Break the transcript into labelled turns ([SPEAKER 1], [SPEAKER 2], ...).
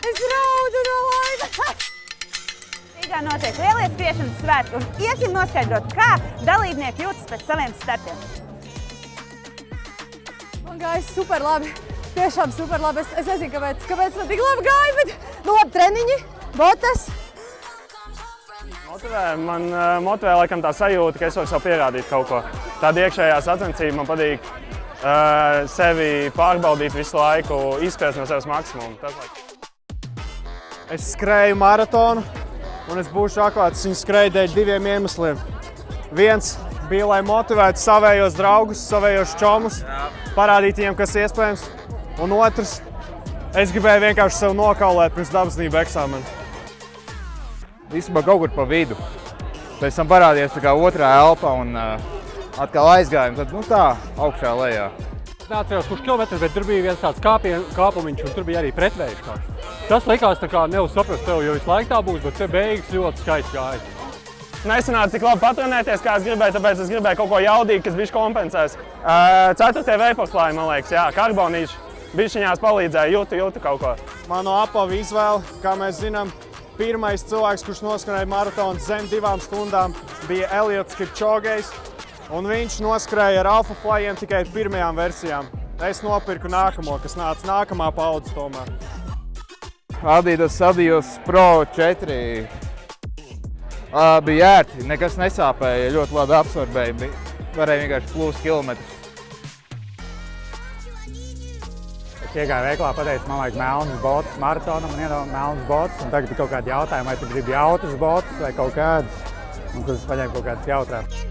[SPEAKER 1] Es raudu no laimes! Rīgā notiek lielie skriešanas svētki un iesim noskaidrot, kā dalībnieki jūtas pēc saviem startiem. Man gājas super labi. Tiešām super labi. Es nezinu, kāpēc man tik labi gāja, bet labi treniņi, botas.
[SPEAKER 2] Man motivē laikam tā sajūta, ka es varu sev pierādīt kaut ko. Tāda iekšējā sacensība man patīk sevi pārbaudīt visu laiku, izspiest no sevis maksimumu.
[SPEAKER 3] Es skrēju maratonu un es būšu atklāts viņu skrēju dēļ diviem iemesliem. Viens bija, lai motivētu savējos draugus, savējos čomus, parādīt viņiem, kas iespējams. Un otrs, es gribēju vienkārši sev nokaulēt pirms dabasnību eksāmenu.
[SPEAKER 4] Īstenībā kaut kur pa vidu. Pēc tam parādījās tā kā otrā elpa un atkal aizgājām, tad tā, augšā lejā.
[SPEAKER 5] Neatceros, kurš kilometrs, bet tur bija viens tāds kāpumiņš un tur bija arī pretvējš kāds. Tas likās tā kā nevar saprast tev, jo visu laiku tā būs, bet te beigas ļoti skaisti gāja.
[SPEAKER 2] Nesanāca tik labi patrenēties, kā es gribēju, tāpēc es gribēju kaut ko jaudīgu, kas bišķi kompensēs. 4. veiposlāji, man liekas, jā, karbonīši. Bišķiņās palīdzēja, jūtu kaut ko.
[SPEAKER 3] Manu apavu izvēle, kā mēs zinām, pirmais cilvēks, kurš noskrēja maratonu zem 2 stundām, bija Eliots Kipčogejs. Un viņš noskrēja ar Alpha Flyiem tikai pirmajām versijām. Es nopirku nākamo, kas nāca nākamā paudze tomēr.
[SPEAKER 4] Adidas Pro 4. Bija ērti, nekas nesāpēja, ļoti labi absorbēja. Varēja vienkārši plūst kilometrus.
[SPEAKER 5] Es iegāju veiklā, pateicu, man vajag melnas botas maratonam un iedeva melnas botas. Un tagad ir kaut kādi jautājumi, vai tu gribi jautras botas vai kaut kādas. Un kur es paņēmu kaut kādas jautrās.